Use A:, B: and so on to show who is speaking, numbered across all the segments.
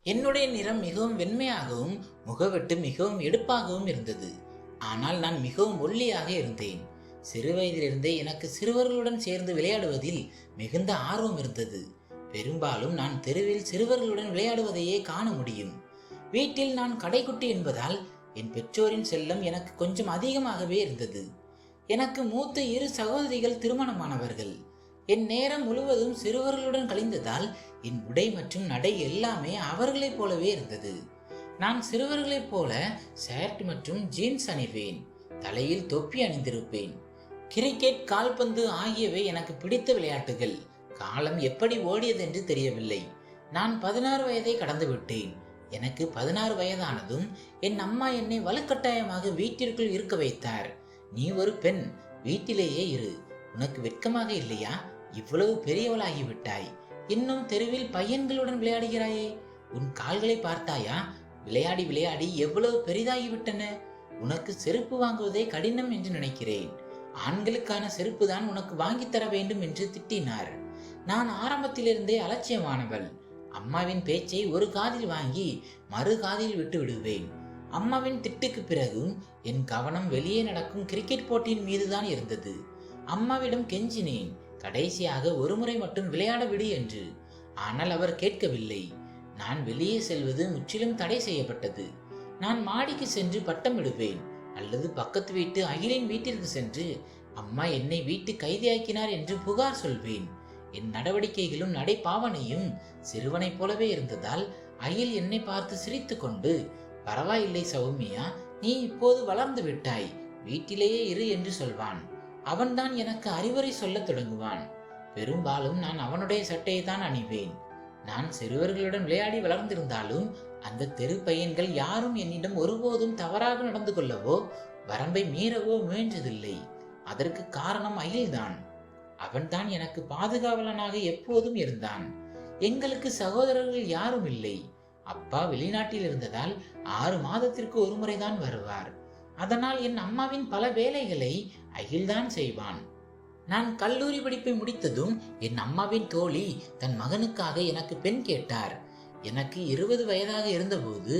A: என்னுடைய நிறம் மிகவும் வெண்மையாகவும் முகவெட்டு மிகவும் எடுப்பாகவும் இருந்தது. ஆனால் நான் மிகவும் ஒல்லியாக இருந்தேன். சிறு வயதிலிருந்தே எனக்கு சிறுவர்களுடன் சேர்ந்து விளையாடுவதில் மிகுந்த ஆர்வம் இருந்தது. பெரும்பாலும் நான் தெருவில் சிறுவர்களுடன் விளையாடுவதையே காண முடியும். வீட்டில் நான் கடைக்குட்டி என்பதால் என் பெற்றோரின் செல்லம் எனக்கு கொஞ்சம் அதிகமாகவே இருந்தது. எனக்கு மூத்த இரு சகோதரிகள் திருமணமானவர்கள். என் நேரம் முழுவதும் சிறுவர்களுடன் கழிந்ததால் என் உடை மற்றும் நடை எல்லாமே அவர்களைப் போலவே இருந்தது. நான் சிறுவர்களைப் போல ஷர்ட் மற்றும் ஜீன்ஸ் அணிவேன். தலையில் தொப்பி அணிந்திருப்பேன். கிரிக்கெட், கால்பந்து ஆகியவை எனக்கு பிடித்த விளையாட்டுகள். காலம் எப்படி ஓடியதென்று தெரியவில்லை. நான் 16 வயதை கடந்து விட்டேன். எனக்கு 16 வயதானதும் என் அம்மா என்னை வலுக்கட்டாயமாக வீட்டிற்குள் இருக்க வைத்தார். நீ ஒரு பெண், வீட்டிலேயே இரு. உனக்கு வெட்கமாக இல்லையா? இவ்வளவு பெரியவளாகிவிட்டாய், இன்னும் தெருவில் பையன்களுடன் விளையாடுகிறாயே. உன் கால்களை பார்த்தாயா? விளையாடி விளையாடி எவ்வளவு பெரிதாகிவிட்டன. உனக்கு செருப்பு வாங்குவதே கடினம் என்று நினைக்கிறேன். ஆண்களுக்கான செருப்பு தான் உனக்கு வாங்கி தர வேண்டும் என்று திட்டினார். நான் ஆரம்பத்திலிருந்தே அலட்சியமானவள். அம்மாவின் பேச்சை ஒரு காதில் வாங்கி மறு காதில் விட்டு விடுவேன். அம்மாவின் திட்டுக்கு பிறகும் என் கவனம் வெளியே நடக்கும் கிரிக்கெட் போட்டியின் மீதுதான் இருந்தது. அம்மாவிடம் கெஞ்சினேன், கடைசியாக ஒரு முறை மட்டும் விளையாட விடு என்று. ஆனால் அவர் கேட்கவில்லை. நான் வெளியே செல்வது முற்றிலும் தடை செய்யப்பட்டது. நான் மாடிக்கு சென்று பட்டம் விடுவேன், அல்லது பக்கத்து வீட்டு அகிலின் வீட்டிற்கு சென்று அம்மா என்னை வீட்டு கைதியாக்கினார் என்று புகார் சொல்வேன். என் நடவடிக்கைகளும் நடைபாவனையும் சிறுவனைப் போலவே இருந்ததால் அகில் என்னை பார்த்து சிரித்து கொண்டு, பரவாயில்லை சௌமியா, நீ இப்போது வளர்ந்து விட்டாய், வீட்டிலேயே இரு என்று சொல்வான். அவன்தான் எனக்கு அறிவுரை சொல்ல தொடங்குவான். பெரும்பாலும் நான் அவனுடைய சட்டையை தான் அணிவேன். நான் சிறுவர்களுடன் விளையாடி வளர்ந்திருந்தாலும் அந்த தெரு பையன்கள் யாரும் என்னிடம் ஒருபோதும் தவறாக நடந்து கொள்ளவோ வரம்பை மீறவோ முயன்றதில்லை. அதற்கு காரணம் அகில்தான். அவன்தான் எனக்கு பாதுகாவலனாக எப்போதும் இருந்தான். எங்களுக்கு சகோதரர்கள் யாரும் இல்லை. அப்பா வெளிநாட்டில் இருந்ததால் 6 மாதத்திற்கு ஒரு முறைதான் வருவார். அதனால் என் அம்மாவின் பல வேலைகளை அகில்தான் செய்வான். நான் கல்லூரி படிப்பை முடித்ததும் என் அம்மாவின் தோழி தன் மகனுக்காக எனக்கு பெண் கேட்டார். எனக்கு 20 வயதாக இருந்தபோது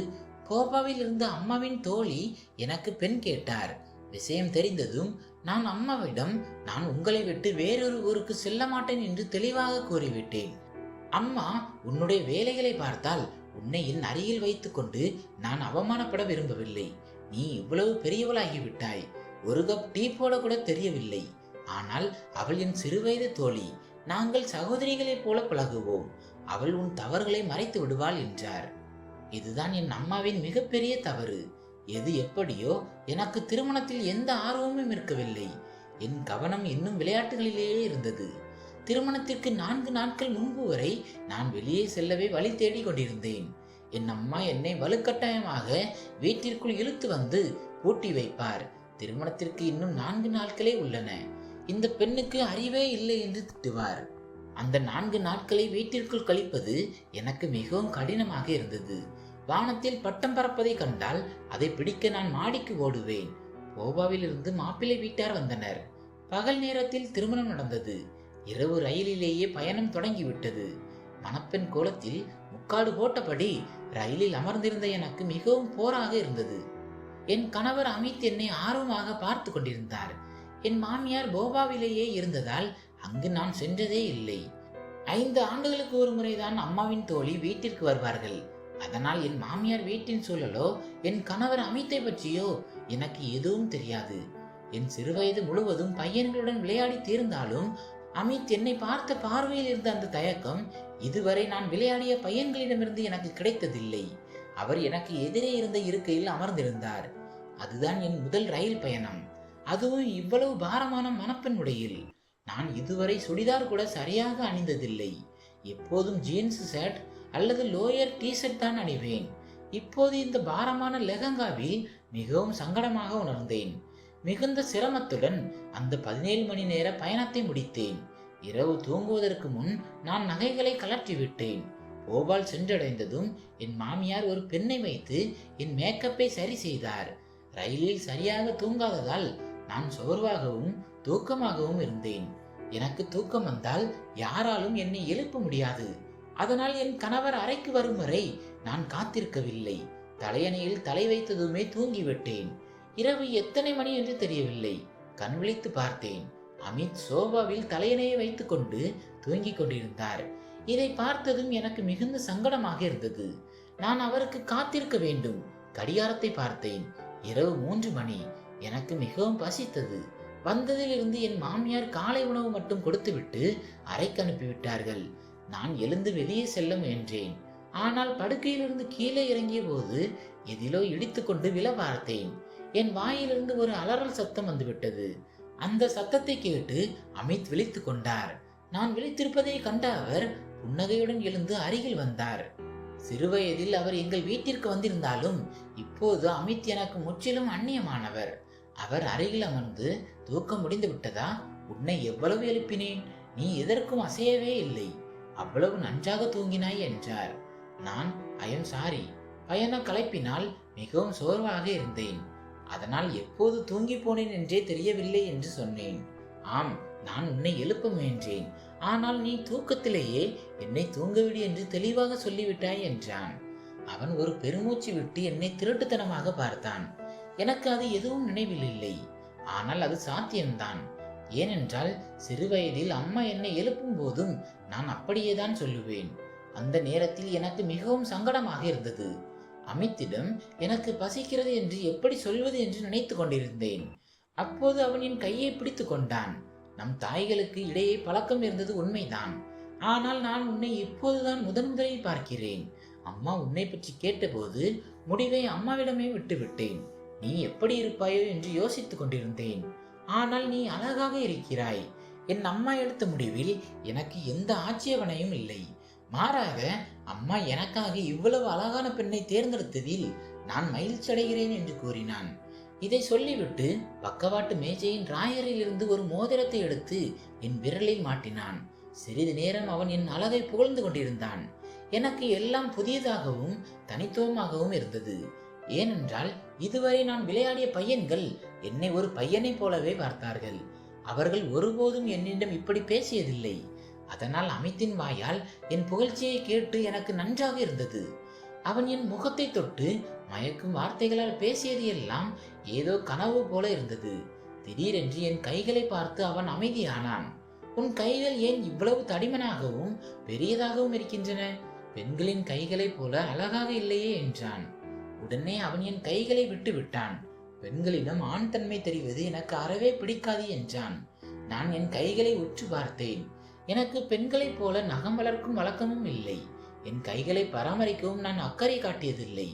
A: கோபாவில் இருந்த அம்மாவின் தோழி எனக்கு பெண் கேட்டார். விஷயம் தெரிந்ததும் நான் அம்மாவிடம், நான் உங்களை விட்டு வேறொரு ஊருக்கு செல்ல மாட்டேன் என்று தெளிவாக கூறிவிட்டேன். அம்மா, உன்னுடைய வேலைகளை பார்த்தால் உன்னை என் அருகில் வைத்துக் கொண்டு நான் அவமானப்பட விரும்பவில்லை. நீ இவ்வளவு பெரியவளாகிவிட்டாய், ஒரு கப் டீ போட கூட தெரியவில்லை. ஆனால் அவள் என் சிறுவயது தோழி. நாங்கள் சகோதரிகளைப் போல பழகுவோம். அவள் உன் தவறுகளை மறைத்து விடுவாள் என்றார். இதுதான் என் அம்மாவின் மிகப்பெரிய தவறு. எது எப்படியோ, எனக்கு திருமணத்தில் எந்த ஆர்வமும் இருக்கவில்லை. என் கவனம் இன்னும் விளையாட்டுகளிலேயே இருந்தது. திருமணத்திற்கு 4 நாட்கள் முன்பு வரை நான் வெளியே செல்லவே வழி தேடி கொண்டிருந்தேன். என் அம்மா என்னை வலுக்கட்டாயமாக வீட்டிற்குள் இழுத்து வந்து பூட்டி வைப்பார். திருமணத்திற்கு இன்னும் 4 நாட்களே உள்ளன, இந்த பெண்ணுக்கு அறிவே இல்லை என்று திட்டுவார். அந்த 4 நாட்களை வீட்டிற்குள் கழிப்பது எனக்கு மிகவும் கடினமாக இருந்தது. வானத்தில் பட்டம் பறப்பதை கண்டால் அதை பிடிக்க நான் மாடிக்கு ஓடுவேன். கோவாவில் இருந்து மாப்பிள்ளை வீட்டார் வந்தனர். பகல் நேரத்தில் திருமணம் நடந்தது. இரவு ரயிலிலேயே பயணம் தொடங்கிவிட்டது. மணப்பெண் கோலத்தில் முக்காடு போட்டபடி ரயிலில் அமர்ந்திருந்த எனக்கு மிகவும் போராக இருந்தது. என் கணவர் அமித் என்னை ஆர்வமாக பார்த்து கொண்டிருந்தார். என் மாமியார் கோவாவிலேயே இருந்ததால் அங்கு நான் சென்றதே இல்லை. 5 ஆண்டுகளுக்கு ஒரு முறைதான் அம்மாவின் தோழி வீட்டிற்கு வருவார்கள். அதனால் என் மாமியார் வீட்டின் சூழலோ என் கணவர் அமித்தை பற்றியோ எனக்கு எதுவும் தெரியாது. என் சிறுவயது முழுவதும் பையன்களுடன் விளையாடி தீர்ந்தாலும் அமித் என்னை பார்த்த பார்வையில் இருந்த அந்த தயக்கம் இதுவரை நான் விளையாடிய பையன்களிடமிருந்து எனக்கு கிடைத்ததில்லை. அவர் எனக்கு எதிரே இருந்த இருக்கையில் அமர்ந்திருந்தார். அதுதான் என் முதல் ரயில் பயணம், அதுவும் இவ்வளவு பாரமான மணப்பெண் உடையில். நான் இதுவரை சுடிதார் கூட சரியாக அணிந்ததில்லை. எப்போதும் ஜீன்ஸ் ஷர்ட் அல்லது லோயர் டிஷர்ட் தான் அணிவேன். இப்போது இந்த பாரமான லெஹங்காவில் மிகவும் சங்கடமாக உணர்ந்தேன். மிகுந்த சிரமத்துடன் அந்த 17 மணி நேர பயணத்தை முடித்தேன். இரவு தூங்குவதற்கு முன் நான் நகைகளை கலற்றிவிட்டேன். போபால் சென்றடைந்ததும் என் மாமியார் ஒரு பெண்ணை வைத்து என் மேக்கப்பை சரி செய்தார். ரயிலில் சரியாக தூங்காததால் நான் சோர்வாகவும் தூக்கமாகவும் இருந்தேன். எனக்கு தூக்கம் வந்தால் யாராலும் என்னை எழுப்ப முடியாது. அதனால் என் கணவர் அறைக்கு வரும் வரை நான் காத்திருக்கவில்லை. தலையணையில் தலை வைத்ததுமே தூங்கிவிட்டேன். இரவு எத்தனை மணி என்று தெரியவில்லை. கண் விழித்து பார்த்தேன். அமித் சோபாவில் தலையணையை வைத்துக் கொண்டு தூங்கிக் கொண்டிருந்தார். இதை பார்த்ததும் எனக்கு மிகுந்த சங்கடமாக இருந்தது. நான் அவருக்கு காத்திருக்க வேண்டும். கடிகாரத்தை பார்த்தேன். இரவு 3 மணி. எனக்கு மிகவும் பசித்தது. வந்ததிலிருந்து என் மாமியார் காலை உணவு மட்டும் கொடுத்துவிட்டு அறைக்கு அனுப்பிவிட்டார்கள். நான் எழுந்து வெளியே செல்ல முயன்றேன். ஆனால் படுக்கையிலிருந்து கீழே இறங்கிய போது எதிலோ இடித்துக்கொண்டு விழ பார்த்தேன். என் வாயிலிருந்து ஒரு அலறல் சத்தம் வந்துவிட்டது. அந்த சத்தத்தை கேட்டு அமித் விழித்துக் கொண்டார். நான் விழித்திருப்பதை கண்ட அவர் புன்னகையுடன் எழுந்து அருகில் வந்தார். சிறுவயதில் அவர் எங்கள் வீட்டிற்கு வந்திருந்தாலும் இப்போது அமித் எனக்கு முற்றிலும் அந்நியமானவர். அவர் அருகில் அமர்ந்து, தூக்கம் முடிந்து விட்டதா? உன்னை எவ்வளவு எழுப்பினேன், நீ எதற்கும் அசையவே இல்லை. அவ்வளவு நன்றாக தூங்கினாய் என்றார். நான் ஐயம் சாரி, பயண களைப்பினால் மிகவும் சோர்வாக இருந்தேன். அதனால் எப்போது தூங்கி போனேன் என்றே தெரியவில்லை என்று சொன்னேன். ஆம், நான் உன்னை எழுப்ப முயன்றேன். ஆனால் நீ தூக்கத்திலேயே என்னை தூங்கவிடு என்று தெளிவாக சொல்லிவிட்டாய் என்றான். அவன் ஒரு பெருமூச்சு விட்டு என்னை திருட்டுத்தனமாக பார்த்தான். எனக்கு அது எதுவும் நினைவில் இல்லை. ஆனால் அது சாத்தியம்தான். ஏனென்றால் சிறுவயதில் அம்மா என்னை எழுப்பும் போதும் நான் அப்படியேதான் சொல்லுவேன். அந்த நேரத்தில் எனக்கு மிகவும் சங்கடமாக இருந்தது. அமித்திடம் எனக்கு பசிக்கிறது என்று எப்படி சொல்வது என்று நினைத்து கொண்டிருந்தேன். அப்போது அவன் என் கையை பிடித்து கொண்டான். நம் தாய்களுக்கு இடையே பழக்கம் இருந்தது உண்மைதான். ஆனால் நான் உன்னை இப்போதுதான் முதலில் பார்க்கிறேன். அம்மா உன்னை பற்றி கேட்டபோது முடிவை அம்மாவிடமே விட்டுவிட்டேன். நீ எப்படி இருப்பாயோ என்று யோசித்துக் கொண்டிருந்தேன். ஆனால் நீ அழகாக இருக்கிறாய். என் அம்மா எடுத்த முடிவில் எனக்கு எந்த ஆட்சேபனையும் இல்லை. மாறாக அம்மா எனக்காக இவ்வளவு அழகான பெண்ணை தேர்ந்தெடுத்ததில் நான் மகிழ்ச்சி அடைகிறேன் என்று கூறினான். இதை சொல்லிவிட்டு பக்கவாட்டு மேஜையின் ராயரில் இருந்து ஒரு மோதிரத்தை எடுத்து என் விரலில் மாட்டினான். சிறிது நேரம் அவன் என் அழகை புகழ்ந்து கொண்டிருந்தான். எனக்கு எல்லாம் புதியதாகவும் தனித்துவமாகவும் இருந்தது. ஏனென்றால் இதுவரை நான் விளையாடிய பையன்கள் என்னை ஒரு பையனை போலவே பார்த்தார்கள். அவர்கள் ஒருபோதும் என்னிடம் இப்படி பேசியதில்லை. அதனால் அமித்தின் வாயால் என் புகழ்ச்சியை கேட்டு எனக்கு நன்றாக இருந்தது. அவன் என் முகத்தை தொட்டு மயக்கும் வார்த்தைகளால் பேசியது எல்லாம் ஏதோ கனவு போல இருந்தது. திடீரென்று என் கைகளை பார்த்து அவன் அமைதியானான். உன் கைகள் ஏன் இவ்வளவு தடிமனாகவும் பெரியதாகவும் இருக்கின்றன? பெண்களின் கைகளைப் போல அழகாக இல்லையே என்றான். உடனே அவன் என் கைகளை விட்டு விட்டான். பெண்களிடம் ஆண் தன்மை தெரிவது எனக்கு அறவே பிடிக்காது என்றான். நான் என் கைகளை உற்று பார்த்தேன். எனக்கு பெண்களைப் போல நகம் வளர்க்கும் வழக்கமும் இல்லை. என் கைகளை பராமரிக்கவும் நான் அக்கறை காட்டியதில்லை.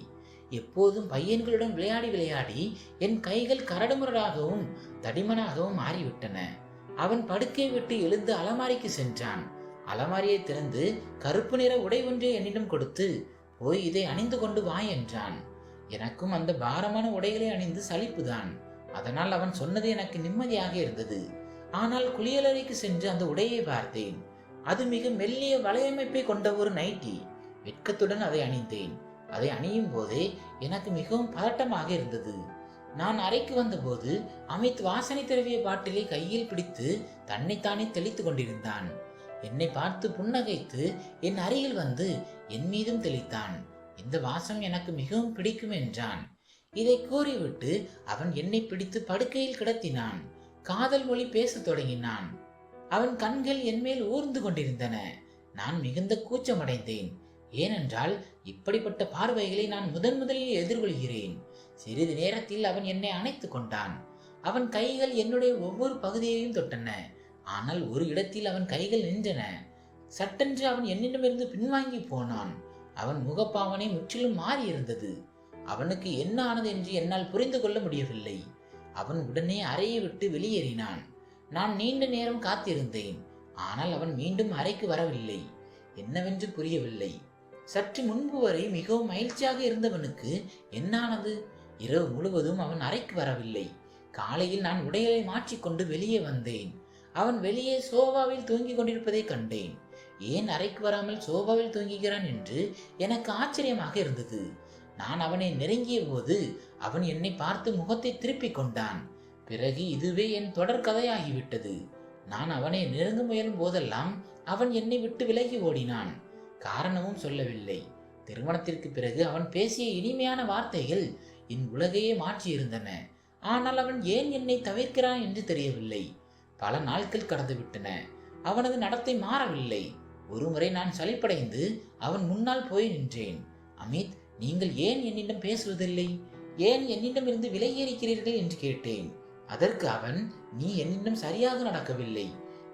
A: எப்போதும் பையன்களுடன் விளையாடி விளையாடி என் கைகள் கரடுமுரடாகவும் தடிமனாகவும் மாறிவிட்டன. அவன் படுக்கை விட்டு எழுந்து அலமாரிக்கு சென்றான். அலமாரியை திறந்து கருப்பு நிற உடை ஒன்றை என்னிடம் கொடுத்து, போய் இதை அணிந்து கொண்டு வா என்றான். எனக்கும் அந்த பாரமான உடைகளை அணிந்து சலிப்புதான். அதனால் அவன் சொன்னது எனக்கு நிம்மதியாக இருந்தது. ஆனால் குளியலறைக்கு சென்று அந்த உடையை பார்த்தேன். அது மிக மெல்லிய வலையமைப்பை கொண்ட ஒரு நைட்டி. வெட்கத்துடன் அதை அணிந்தேன். அதை அணியும் போதே எனக்கு மிகவும் பதட்டமாக இருந்தது. நான் அறைக்கு வந்தபோது அமித் வாசனை திரவிய பாட்டிலை கையில் பிடித்து தன்னைத்தானே தெளித்து கொண்டிருந்தான். என்னை பார்த்து புன்னகைத்து என் அருகில் வந்து என் மீதும் தெளித்தான். இந்த வாசம் எனக்கு மிகவும் பிடிக்கும் என்றான். இதை கூறிவிட்டு அவன் என்னை பிடித்து படுக்கையில் கிடத்தினான். காதல் மொழி பேசத் தொடங்கினான். அவன் கண்கள் என் மேல் ஊர்ந்து கொண்டிருந்தன. நான் மிகுந்த கூச்சமடைந்தேன். ஏனென்றால் இப்படிப்பட்ட பார்வைகளை நான் முதலில் எதிர்கொள்கிறேன். சிறிது நேரத்தில் அவன் என்னை அணைத்து கொண்டான். அவன் கைகள் என்னுடைய ஒவ்வொரு பகுதியையும் தொட்டன. ஆனால் ஒரு இடத்தில் அவன் கைகள் நின்றன. சட்டென்று அவன் என்னிடமிருந்து பின்வாங்கி போனான். அவன் முகப்பாவனை முற்றிலும் மாறி இருந்தது. அவனுக்கு என்ன ஆனது என்று என்னால் புரிந்து கொள்ள முடியவில்லை. அவன் உடனே அறையை விட்டு வெளியேறினான். நான் நீண்ட நேரம் காத்திருந்தேன். ஆனால் அவன் மீண்டும் அறைக்கு வரவில்லை. என்னவென்று புரியவில்லை. சற்று முன்பு வரை மிகவும் மகிழ்ச்சியாக இருந்தவனுக்கு என்னானது? இரவு முழுவதும் அவன் அறைக்கு வரவில்லை. காலையில் நான் உடைகளை மாற்றிக்கொண்டு வெளியே வந்தேன். அவன் வெளியே சோபாவில் தூங்கிக் கொண்டிருப்பதை கண்டேன். ஏன் அறைக்கு வராமல் சோபாவில் தூங்குகிறான் என்று எனக்கு ஆச்சரியமாக இருந்தது. நான் அவனை நெருங்கிய போது அவன் என்னை பார்த்து முகத்தை திருப்பிக் கொண்டான். பிறகு இதுவே என் தொடர் கதையாகிவிட்டது. நான் அவனை நெருங்க முயலும் போதெல்லாம் அவன் என்னை விட்டு விலகி ஓடினான். காரணமும் சொல்லவில்லை. திருமணத்திற்கு பிறகு அவன் பேசிய இனிமையான வார்த்தைகள் என் உலகையே மாற்றியிருந்தன. ஆனால் அவன் ஏன் என்னை தவிர்க்கிறான் என்று தெரியவில்லை. பல நாட்கள் கடந்துவிட்டன. அவனது நடத்தை மாறவில்லை. ஒருமுறை நான் சலிப்படைந்து அவன் முன்னால் போய் நின்றேன். அமித், நீங்கள் ஏன் என்னிடம் பேசுவதில்லை? ஏன் என்னிடம் இருந்து விலகியிருக்கிறீர்கள் என்று கேட்டேன். அதற்கு அவன், நீ என்னிடம் சரியாக நடக்கவில்லை.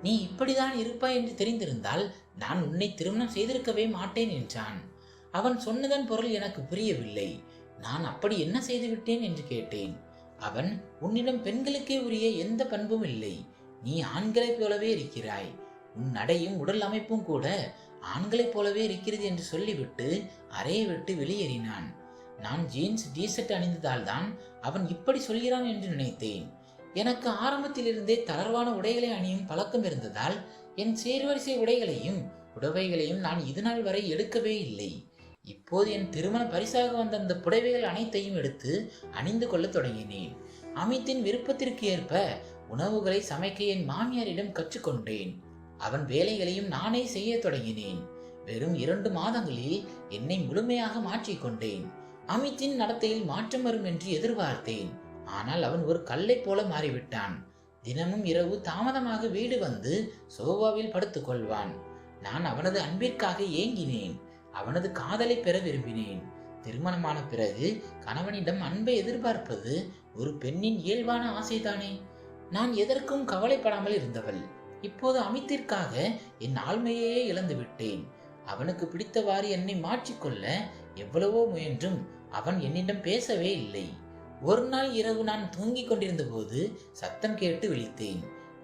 A: நீ இப்படிதான் இருப்பாய் என்று தெரிந்திருந்தால் நான் உன்னை திருமணம் செய்திருக்கவே மாட்டேன் என்றான். அவன் சொன்னதன் பொருள் எனக்கு புரியவில்லை. நான் அப்படி என்ன செய்துவிட்டேன் என்று கேட்டேன். அவன், உன்னிடம் பெண்களுக்கே உரிய எந்த பண்பும் இல்லை. நீ ஆண்களைப் போலவே இருக்கிறாய். உன் நடையும் உடல் அமைப்பும் கூட ஆண்களைப் போலவே இருக்கிறது என்று சொல்லிவிட்டு அறையை விட்டு வெளியேறினான். நான் ஜீன்ஸ் டிஷர்ட் அணிந்ததால் தான் அவன் இப்படி சொல்கிறான் என்று நினைத்தேன். எனக்கு ஆரம்பத்திலிருந்தே தளர்வான உடைகளை அணியும் பழக்கம் இருந்ததால் என் சேர்வரிசை உடைகளையும் புடவைகளையும் நான் இதுநாள் வரை எடுக்கவே இல்லை. இப்போது என் திருமண பரிசாக வந்த அந்த புடவைகள் அனைத்தையும் எடுத்து அணிந்து கொள்ள தொடங்கினேன். அமித்தின் விருப்பத்திற்கு ஏற்ப உணவுகளை சமைக்க என் மாமியாரிடம் கற்றுக்கொண்டேன். அவன் வேலைகளையும் நானே செய்ய தொடங்கினேன். வெறும் 2 மாதங்களில் என்னை முழுமையாக மாற்றிக்கொண்டேன். அமித்தின் நடத்தையில் மாற்றம் வரும் என்று எதிர்பார்த்தேன். ஆனால் அவன் ஒரு கல்லை போல மாறிவிட்டான். தினமும் இரவு தாமதமாக வீடு வந்து சோபாவில் படுத்துக் கொள்வான். நான் அவனது அன்பிற்காக ஏங்கினேன். அவனது காதலை பெற விரும்பினேன். திருமணமான பிறகு கணவனிடம் அன்பை எதிர்பார்ப்பது ஒரு பெண்ணின் இயல்பான ஆசைதானே. நான் எதற்கும் கவலைப்படாமல் இருந்தவள் இப்போது அமித்திற்காக என் ஆழ்மையே இழந்து விட்டேன். அவனுக்கு பிடித்தவாறு என்னை மாற்றிக்கொள்ள எவ்வளவோ முயன்றும் அவன் என்னிடம் பேசவே இல்லை. ஒரு நாள் இரவு நான் தூங்கிக் கொண்டிருந்த போது சத்தம் கேட்டு விழித்தேன்.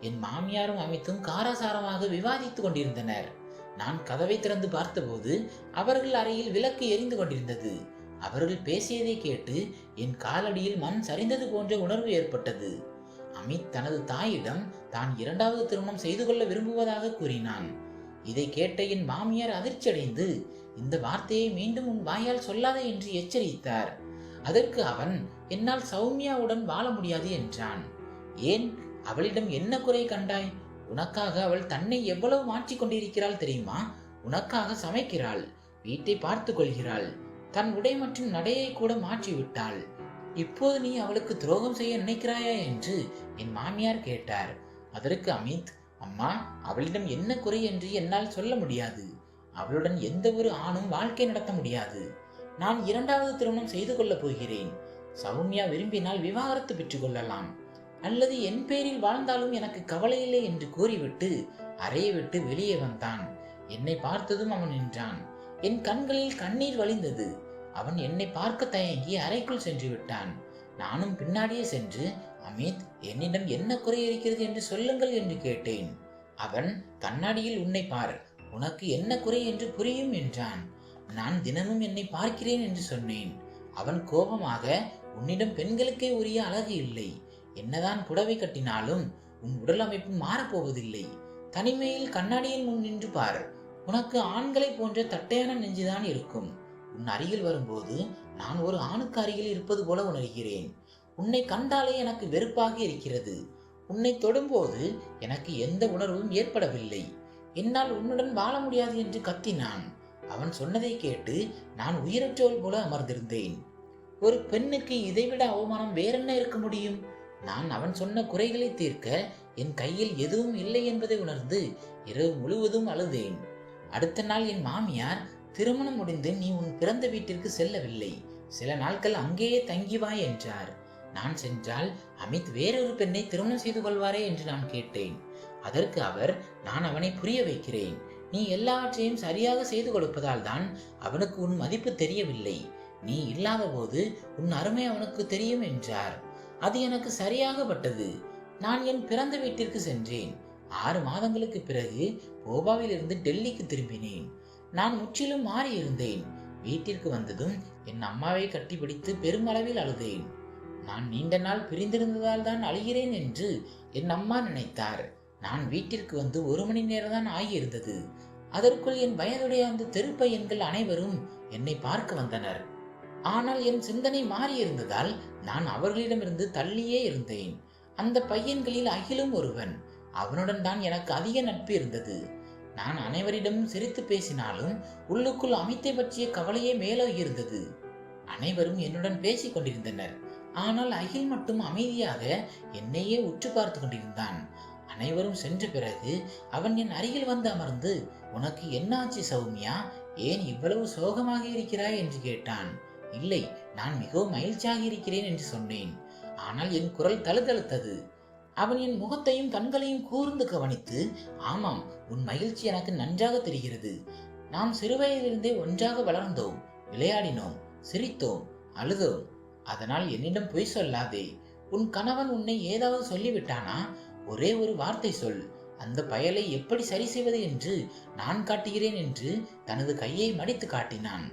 A: என் மாமியாரும் அமித்தும் காரசாரமாக விவாதித்துக் கொண்டிருந்தனர். நான் கதவை திறந்து பார்த்தபோது அவர்கள் அறையில் விளக்கு எரிந்து கொண்டிருந்தது. அவர்கள் பேசியதை கேட்டு என் காலடியில் மண் சரிந்தது போன்ற உணர்வு ஏற்பட்டது. அமித் தனது தாயிடம் தான் 2வது திருமணம் செய்து கொள்ள விரும்புவதாக கூறினான். இதை கேட்ட என் மாமியார் அதிர்ச்சியடைந்து, இந்த வார்த்தையை மீண்டும் உன் வாயால் சொல்லாதே என்று எச்சரித்தார். அதற்கு அவன், என்னால் சௌமியாவுடன் வாழ முடியாது என்றான். ஏன்? அவளிடம் என்ன குறை கண்டாய்? உனக்காக அவள் தன்னை எவ்வளவு மாற்றிக் கொண்டிருக்கிறாள் தெரியுமா? உனக்காக சமைக்கிறாள், வீட்டை பார்த்து கொள்கிறாள், தன் உடை மற்றும் நடையை கூட மாற்றிவிட்டாள். இப்போது நீ அவளுக்கு துரோகம் செய்ய நினைக்கிறாயா என்று என் மாமியார் கேட்டார். அதற்கு அமித், அம்மா, அவளிடம் என்ன குறை என்று என்னால் சொல்ல முடியாது. அவளுடன் எந்த ஒரு ஆணும் வாழ்க்கை நடத்த முடியாது. நான் 2வது திருமணம் செய்து கொள்ளப் போகிறேன். சௌமியா விரும்பினால் விவாகரத்து பெற்றுக் கொள்ளலாம், அல்லது என் பேரில் வாழ்ந்தாலும் எனக்கு கவலை இல்லை என்று கூறிவிட்டு அறையை விட்டு வெளியே வந்தான். என்னை பார்த்ததும் அவன் நின்றான். என் கண்களில் கண்ணீர் வழிந்தது. அவன் என்னை பார்க்க தயங்கி அறைக்குள் சென்று விட்டான். நானும் பின்னாடியே சென்று, அமித், என்னிடம் என்ன குறை இருக்கிறது என்று சொல்லுங்கள் என்று கேட்டேன். அவன், கண்ணாடியில் உன்னை பார், உனக்கு என்ன குறை என்று புரியும் என்றான். நான் தினமும் என்னை பார்க்கிறேன் என்று சொன்னேன். அவன் கோபமாக, உன்னிடம் பெண்களுக்கே உரிய அழகு இல்லை. என்னதான் புடவை கட்டினாலும் உன் உடல் அமைப்பு மாறப்போவதில்லை. தனிமையில் கண்ணாடியின் முன் நின்று பார், உனக்கு ஆண்களை போன்ற தட்டையான நெஞ்சுதான் இருக்கும். உன் அருகில் வரும்போது நான் ஒரு ஆணுக்கு அருகில் இருப்பது போல உணர்கிறேன். உன்னை கண்டாலே எனக்கு வெறுப்பாக இருக்கிறது. உன்னை தொடும்போது எனக்கு எந்த உணர்வும் ஏற்படவில்லை. என்னால் உன்னுடன் வாழ முடியாது என்று கத்தினான். அவன் சொன்னதை கேட்டு நான் உயிரற்றோல் போல அமர்ந்திருந்தேன். ஒரு பெண்ணுக்கு இதைவிட அவமானம் வேறென்ன இருக்க முடியும்? நான் அவன் சொன்ன குறைகளை தீர்க்க என் கையில் எதுவும் இல்லை என்பதை உணர்ந்து இரவு முழுவதும் அழுதேன். அடுத்த நாள் என் மாமியார், திருமணம் முடிந்து நீ உன் பிறந்த வீட்டிற்கு செல்லவில்லை, சில நாட்கள் அங்கேயே தங்கிவாய் என்றார். நான் சென்றால் அமித் வேறொரு பெண்ணை திருமணம் செய்து கொள்வாரே என்று நான் கேட்டேன். அதற்கு அவர், நான் அவனை புரிய வைக்கிறேன். நீ எல்லாவற்றையும் சரியாக செய்து கொடுப்பதால் தான் அவனுக்கு உன் மதிப்பு தெரியவில்லை. நீ இல்லாத போது உன் அருமை அவனுக்கு தெரியும் என்றார். அது எனக்கு சரியாக பட்டது. நான் என் பிறந்த வீட்டிற்கு சென்றேன். 6 மாதங்களுக்கு பிறகு போபாவில் இருந்து டெல்லிக்கு திரும்பினேன். நான் முற்றிலும் மாறியிருந்தேன். வீட்டிற்கு வந்ததும் என் அம்மாவை கட்டிப்பிடித்து பெருமளவில் அழுதேன். நான் நீண்ட நாள் பிரிந்திருந்ததால் தான் அழுகிறேன் என்று என் அம்மா நினைத்தார். நான் வீட்டிற்கு வந்து 1 மணி நேரம் தான் ஆகியிருந்தது. அதற்குள் என் வயதுடைய அந்த தெரு பையன்கள் அனைவரும் என்னை பார்க்க வந்தனர். ஆனால் என் சிந்தனை மாறியிருந்ததால் நான் அவர்களிடமிருந்து தள்ளியே இருந்தேன். அந்த பையன்களில் அகிலும் ஒருவன். அவனுடன் தான் எனக்கு அதிக நட்பு இருந்தது. நான் அனைவரிடமும் சிரித்து பேசினாலும் உள்ளுக்குள் அமித்தை பற்றிய கவலையே மேலோங்கி இருந்தது. அனைவரும் என்னுடன் பேசிக் கொண்டிருந்தனர். ஆனால் அகில் மட்டும் அமைதியாக என்னையே உற்று பார்த்து கொண்டிருந்தான். அனைவரும் சென்ற பிறகு அவன் என் அருகில் வந்து அமர்ந்து, உனக்கு என்னாச்சு சௌமியா, ஏன் இவ்வளவு சோகமாக இருக்கிறாய் என்று கேட்டான். இல்லை, நான் மிகவும் மகிழ்ச்சியாக இருக்கிறேன் என்று சொன்னேன். ஆனால் என் குரல் தழுதழுத்தது. அவன் என் முகத்தையும் கண்களையும் கூர்ந்து கவனித்து, ஆமாம், உன் மகிழ்ச்சி எனக்கு நன்றாக தெரிகிறது. நாம் சிறுவயதிலிருந்தே ஒன்றாக வளர்ந்தோம், விளையாடினோம், சிரித்தோம், அழுதோம். அதனால் என்னிடம் பொய் சொல்லாதே. உன் கணவன் உன்னை ஏதாவது சொல்லிவிட்டானா? ஒரே ஒரு வார்த்தை சொல், அந்த பயலை எப்படி சரி செய்வது என்று நான் காட்டுகிறேன் என்று தனது கையை மடித்து காட்டினான்.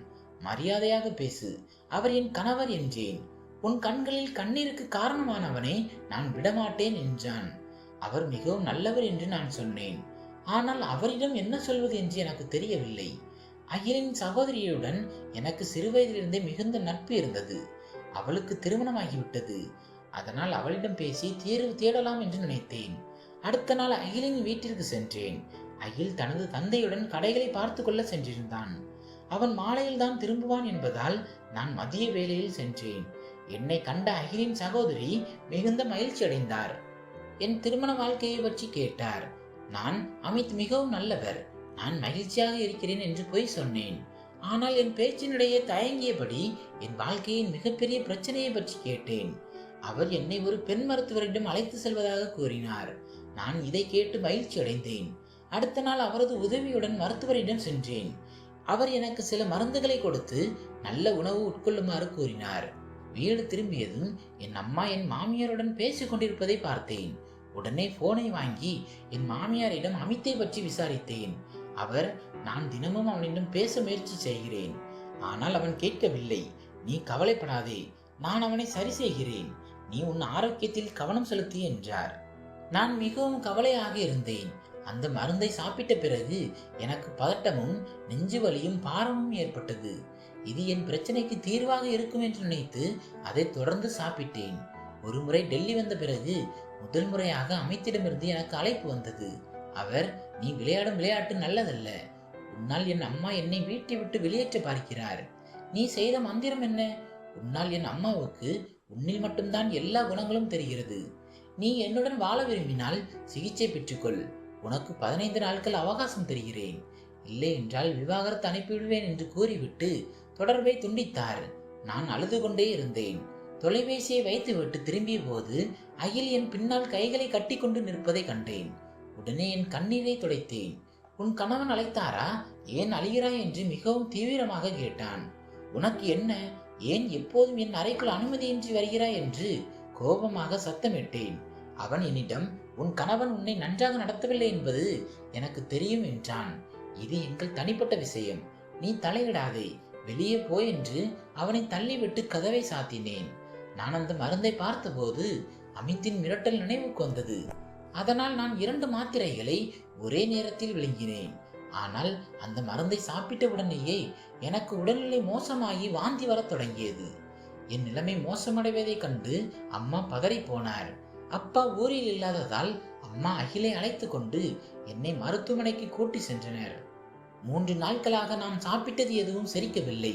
A: மரியாதையாக பேசு, அவர் என் கணவர் என்றேன். உன் கண்களில் கண்ணீருக்கு காரணமானவனை நான் விடமாட்டேன் என்றான். அவர் மிகவும் நல்லவர் என்று நான் சொன்னேன். ஆனால் அவரிடம் என்ன சொல்வது என்று எனக்கு தெரியவில்லை. அகிலின் சகோதரியுடன் எனக்கு சிறுவயதிலிருந்தே மிகுந்த நட்பு இருந்தது. அவளுக்கு திருமணமாகிவிட்டது. அதனால் அவளிடம் பேசி தீர்வு தேடலாம் என்று நினைத்தேன். அடுத்த நாள் அகிலின் வீட்டிற்கு சென்றேன். அகில் தனது தந்தையுடன் கடைகளை பார்த்து கொள்ள சென்றிருந்தான். அவன் மாலையில் தான் திரும்புவான் என்பதால் நான் மதிய வேளையில் சென்றேன். என்னை கண்ட அகிலின் சகோதரி மிகுந்த மகிழ்ச்சி அடைந்தார். என் திருமண வாழ்க்கையை பற்றி கேட்டார். நான் அமித் மிகவும் நல்லவர், நான் மகிழ்ச்சியாக இருக்கிறேன் என்று பொய் சொன்னேன். ஆனால் என் பேச்சினிடையே தயங்கியபடி என் வாழ்க்கையின் மிகப்பெரிய பிரச்சனையை பற்றி கேட்டேன். அவர் என்னை ஒரு பெண் மருத்துவரிடம் அழைத்து செல்வதாக கூறினார். நான் இதை கேட்டு மகிழ்ச்சி அடைந்தேன். அடுத்த நாள் அவரது உதவியுடன் மருத்துவரிடம் சென்றேன். அவர் எனக்கு சில மருந்துகளை கொடுத்து நல்ல உணவு உட்கொள்ளுமாறு கூறினார். வீடு திரும்பியதும் என் அம்மா என் மாமியாருடன் பேசிக் கொண்டிருப்பதை பார்த்தேன். உடனே போனை வாங்கி என் மாமியாரிடம் அமித்தை பற்றி விசாரித்தேன். அவர், நான் தினமும் அவனிடம் பேச முயற்சி செய்கிறேன், ஆனால் அவன் கேட்கவில்லை. நீ கவலைப்படாதே, நான் அவனை சரி செய்கிறேன். நீ உன் ஆரோக்கியத்தில் கவனம் செலுத்து என்றார். நான் மிகவும் கவலையாக இருந்தேன். அந்த மருந்தை சாப்பிட்ட பிறகு எனக்கு பதட்டமும் நெஞ்சு வலியும் பாரமும் ஏற்பட்டது. இது என் பிரச்சனைக்கு தீர்வாக இருக்கும் என்று நினைத்து அதை தொடர்ந்து சாப்பிட்டேன். ஒரு முறை டெல்லி வந்த பிறகு முதல் முறையாக அமித்திடமிருந்து எனக்கு அழைப்பு வந்தது. அவர், நீ விளையாடும் விளையாட்டு நல்லதல்ல. உன்னால் என் அம்மா என்னை வீட்டை விட்டு வெளியேற்ற பார்க்கிறார். நீ செய்த மந்திரம் என்ன? உன்னால் என் அம்மாவுக்கு உன்னில் மட்டும்தான் எல்லா குணங்களும் தெரிகிறது. நீ என்னுடன் வாழ விரும்பினால் சிகிச்சை பெற்றுக்கொள். உனக்கு 15 நாட்கள் அவகாசம் தருகிறேன். இல்லை என்றால் விவாகரத்து அனுப்பிவிடுவேன் என்று கூறிவிட்டு தொடர்பை துண்டித்தார். நான் அழுது கொண்டே இருந்தேன். தொலைபேசியை வைத்துவிட்டு திரும்பிய போது அகில் என் பின்னால் கைகளை கட்டி கொண்டு நிற்பதை கண்டேன். உடனே என் கண்ணீரை துடைத்தேன். உன் கணவன் அழைத்தாரா? ஏன் அழுகிறாய் என்று மிகவும் தீவிரமாக கேட்டான். உனக்கு என்ன? ஏன் எப்போதும் என் அறைக்குள் அனுமதியின்றி வருகிறாய் என்று கோபமாக சத்தமிட்டேன். அவன் என்னிடம், உன் கணவன் உன்னை நன்றாக நடத்தவில்லை என்பது எனக்கு தெரியும் என்றான். இது எங்கள் தனிப்பட்ட விஷயம், நீ தலையிடாதே, வெளியே போய் என்று அவனை தள்ளிவிட்டு கதவை சாத்தினேன். நான் அந்த மருந்தை பார்த்தபோது அமித்தின் மிரட்டல் நினைவுக்கு வந்தது. அதனால் நான் 2 மாத்திரைகளை ஒரே நேரத்தில் விழுங்கினேன். ஆனால் அந்த மருந்தை சாப்பிட்ட உடனேயே எனக்கு உடல்நிலை மோசமாகி வாந்தி வரத் தொடங்கியது. என் நிலைமை மோசமடைவதை கண்டு அம்மா பதறி போனார். அப்பா ஊரில் இல்லாததால் அம்மா அகிலை அழைத்து கொண்டு என்னை மருத்துவமனைக்கு கூட்டி சென்றனர். 3 நாட்களாக நான் சாப்பிட்டது எதுவும் செரிக்கவில்லை.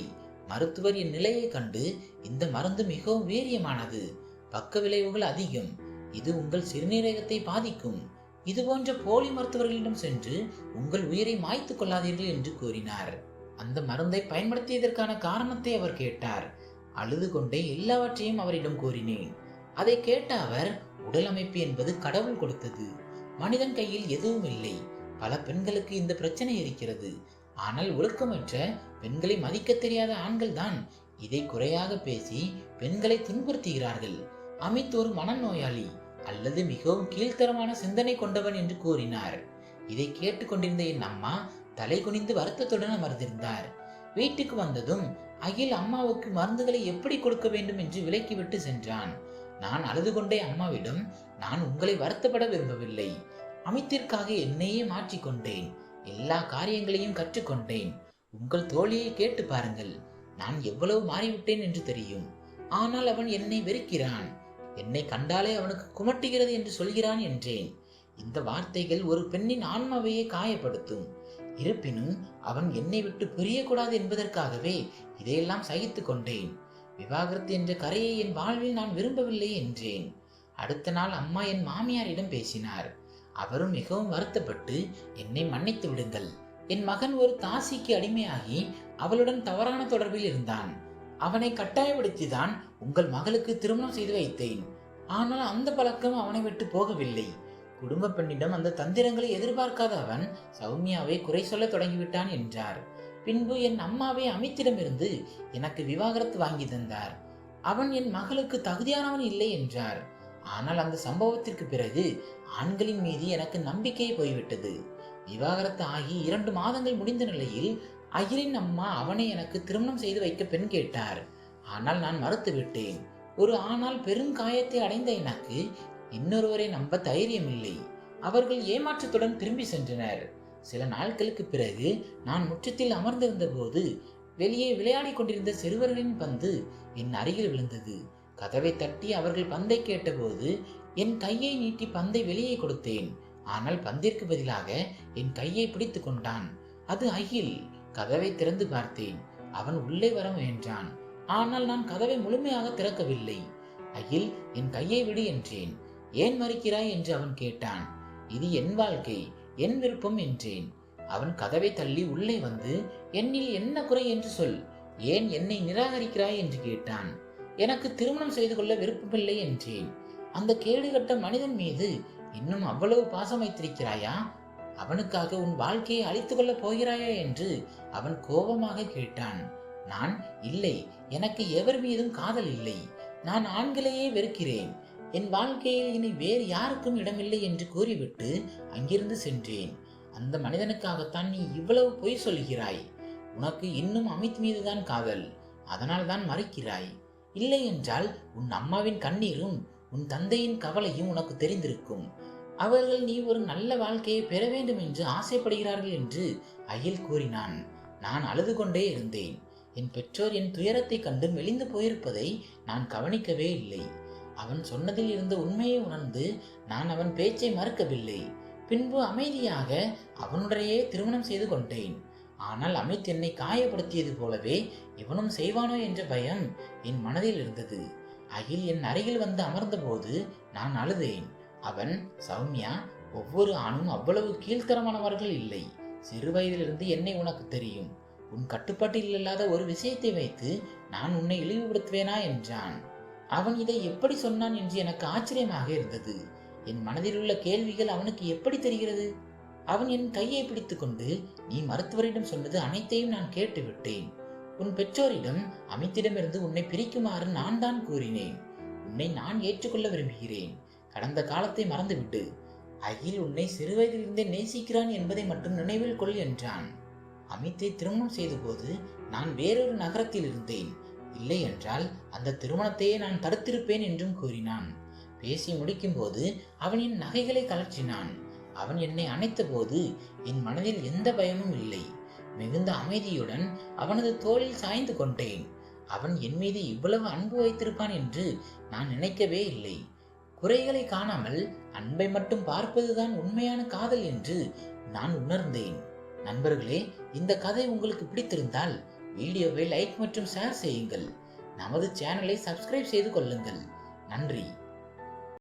A: மருத்துவர் என் நிலையை கண்டு, இந்த மருந்து மிகவும் வீரியமானது, பக்க விளைவுகள் அதிகம், இது உங்கள் சிறுநீரகத்தை பாதிக்கும். இது போன்ற போலி மருத்துவர்களிடம் சென்று உங்கள் உயிரை மாய்த்து கொள்ளாதீர்கள் என்று கூறினார். அந்த மருந்தை பயன்படுத்தியதற்கான காரணத்தை அவர் கேட்டார். அழுது கொண்டே எல்லாவற்றையும் அவரிடம் கூறினேன். அதை கேட்ட அவர், உடல் அமைப்பு என்பது கடவுள் கொடுத்தது, மனிதன் கையில் எதுவும் இல்லை. பல பெண்களுக்கு இந்த பிரச்சனை இருக்கிறது. ஆனால் ஒழுக்கமற்ற பெண்களை மதிக்க தெரியாத ஆண்கள் தான் இதை குறையாக பேசி பெண்களை துன்புறுத்துகிறார்கள். அமித் ஒரு மனநோயாளி அல்லது மிகவும் கீழ்த்தரமான சிந்தனை கொண்டவன் என்று கூறினார். இதை கேட்டுக்கொண்டிருந்த என் அம்மா தலை குனிந்து வருத்தத்துடன் அமர்ந்திருந்தார். வீட்டுக்கு வந்ததும் அகில் அம்மாவுக்கு மருந்துகளை எப்படி கொடுக்க வேண்டும் என்று விலக்கிவிட்டு சென்றான். நான் அழுது கொண்டே அம்மாவிடம், நான் உங்களை வருத்தப்பட விரும்பவில்லை, அமித்திற்காக என்னையே மாற்றிக்கொண்டேன், எல்லா காரியங்களையும் கற்றுக்கொண்டேன். உங்கள் தோழியை கேட்டு பாருங்கள், நான் எவ்வளவு மாறிவிட்டேன் என்று தெரியும். ஆனால் அவன் என்னை வெறுக்கிறான், என்னை கண்டாலே அவனுக்கு குமட்டுகிறது என்று சொல்கிறான் என்றேன். இந்த வார்த்தைகள் ஒரு பெண்ணின் ஆன்மாவையே காயப்படுத்தும். இருப்பினும் அவன் என்னை விட்டு பிரியக்கூடாது என்பதற்காகவே இதையெல்லாம் சகித்து கொண்டேன். விவாகரத்து என்ற கரையை என் வாழ்வில் நான் விரும்பவில்லை என்றேன். அடுத்த நாள் அம்மா என் மாமியாரிடம் பேசினார். அவரும் மிகவும் வருத்தப்பட்டு, என்னை மன்னித்து விடுங்கள், என் மகன் ஒரு தாசிக்கு அடிமையாகி அவளுடன் தவறான தொடர்பில் இருந்தான். அவனை கட்டாயப்படுத்திதான் உங்கள் மகளுக்கு திருமணம் செய்து வைத்தேன். ஆனால் அந்த பழக்கம் அவனை விட்டு போகவில்லை. குடும்ப பெண்ணிடம் அந்த தந்திரங்களை எதிர்பார்க்காத அவன் சௌமியாவை குறை சொல்ல தொடங்கிவிட்டான் என்றார். பின்பு என் அம்மாவை அமித்திடமிருந்து எனக்கு விவாகரத்து வாங்கி தந்தார். அவன் என் மகளுக்கு தகுதியானவன் இல்லை என்றார். ஆனால் அந்த சம்பவத்திற்கு பிறகு ஆண்களின் மீது எனக்கு நம்பிக்கையே போய்விட்டது. விவாகரத்து ஆகி 2 மாதங்கள் முடிந்த நிலையில் அகிலின் அம்மா அவனை எனக்கு திருமணம் செய்து வைக்க பெண் கேட்டார். ஆனால் நான் மறுத்துவிட்டேன். ஒரு ஆணால் பெருங்காயத்தை அடைந்த எனக்கு இன்னொருவரை நம்ப தைரியமில்லை. அவர்கள் ஏமாற்றத்துடன் திரும்பி சென்றனர். சில நாட்களுக்கு பிறகு நான் முற்றத்தில் அமர்ந்திருந்த போது வெளியே விளையாடி கொண்டிருந்த சிறுவர்களின் பந்து என் அருகில் விழுந்தது. கதவை தட்டி அவர்கள் பந்தை கேட்டபோது என் கையை நீட்டி பந்தை வெளியே கொடுத்தேன். ஆனால் பந்திற்கு பதிலாக என் கையை பிடித்து கொண்டான். அது அகில். கதவை திறந்து பார்த்தேன். அவன் உள்ளே வர முயன்றான். ஆனால் நான் கதவை முழுமையாக திறக்கவில்லை. அகில், என் கையை விடு என்றேன். ஏன் மறுக்கிறாய் என்று அவன் கேட்டான். இது என் வாழ்க்கை, என் விருப்பம் என்றேன். அவன் கதவை தள்ளி உள்ளே வந்து, என்னில் என்ன குறை என்று சொல், ஏன் என்னை நிராகரிக்கிறாய் என்று கேட்டான். எனக்கு திருமணம் செய்து கொள்ள விருப்பமில்லை என்றேன். அந்த கேடுகட்ட மனிதன் மீது இன்னும் அவ்வளவு பாசம் வைத்திருக்கிறாயா? அவனுக்காக உன் வாழ்க்கையை அழித்துக் கொள்ளப் போகிறாயா என்று அவன் கோபமாக கேட்டான். நான், இல்லை, எனக்கு எவர் மீதும் காதல் இல்லை. நான் ஆண்களையே வெறுக்கிறேன். என் வாழ்க்கையில் இனி வேறு யாருக்கும் இடமில்லை என்று கூறிவிட்டு அங்கிருந்து சென்றேன். அந்த மனிதனுக்காகத்தான் நீ இவ்வளவு பொய் சொல்கிறாய். உனக்கு இன்னும் அமித் மீதுதான் காதல், அதனால் தான் மறுக்கிறாய். இல்லை என்றால் உன் அம்மாவின் கண்ணீரும் உன் தந்தையின் கவலையும் உனக்கு தெரிந்திருக்கும். அவர்கள் நீ ஒரு நல்ல வாழ்க்கையை பெற வேண்டும் என்று ஆசைப்படுகிறார்கள் என்று அகில் கூறினான். நான் அழுது கொண்டே இருந்தேன். என் பெற்றோர் என் துயரத்தை கண்டு மெலிந்து போயிருப்பதை நான் கவனிக்கவே இல்லை. அவன் சொன்னதில் இருந்த உண்மையை உணர்ந்து நான் அவன் பேச்சை மறுக்கவில்லை. பின்பு அமைதியாக அவனுடையே திருமணம் செய்து கொண்டேன். ஆனால் அமித் என்னை காயப்படுத்தியது போலவே இவனும் செய்வானோ என்ற பயம் என் மனதில் இருந்தது. அகில் என் அருகில் வந்து அமர்ந்த போது நான் அழுதேன். அவன், சௌமியா, ஒவ்வொரு ஆணும் அவ்வளவு கீழ்த்தரமானவர்கள் இல்லை. சிறு வயதிலிருந்து என்னை உனக்கு தெரியும். உன் கட்டுப்பாட்டில் இல்லாத ஒரு விஷயத்தை வைத்து நான் உன்னை இழிவுபடுத்துவேனா என்றான். அவன் இதை எப்படி சொன்னான் என்று எனக்கு ஆச்சரியமாக இருந்தது. என் மனதில் உள்ள கேள்விகள் அவனுக்கு எப்படி தெரிகிறது? அவன் என் கையை பிடித்துக் கொண்டு, நீ மருத்துவரிடம் சொன்னது அனைத்தையும் நான் கேட்டுவிட்டேன். உன் பெற்றோரிடம் அமித்திடமிருந்து உன்னை பிரிக்குமாறு நான் தான் கூறினேன். உன்னை நான் ஏற்றுக்கொள்ள விரும்புகிறேன். கடந்த காலத்தை மறந்துவிட்டு அகில் உன்னை சிறுவயதிலிருந்தே நேசிக்கிறான் என்பதை மட்டும் நினைவில் கொள் என்றான். அமித்தை திருமணம் செய்த போது நான் வேறொரு நகரத்தில் இருந்தேன். இல்லை என்றால் அந்த திருமணத்தையே நான் தடுத்திருப்பேன் என்றும் கூறினான். பேசி முடிக்கும் போது அவன் என் நகைகளை கலற்றினான். அவன் என்னை அணைத்த போது என் மனதில் எந்த பயமும் இல்லை. மிகுந்த அமைதியுடன் அவனது தோளில் சாய்ந்து கொண்டேன். அவன் என் மீது இவ்வளவு அன்பு வைத்திருப்பான் என்று நான் நினைக்கவே இல்லை. குறைகளை காணாமல் அன்பை மட்டும் பார்ப்பதுதான் உண்மையான காதல் என்று நான் உணர்ந்தேன். நண்பர்களே, இந்த கதை உங்களுக்கு பிடித்திருந்தால் வீடியோவை லைக் மற்றும் ஷேர் செய்யுங்கள். நமது சேனலை சப்ஸ்கிரைப் செய்து கொள்ளுங்கள். நன்றி.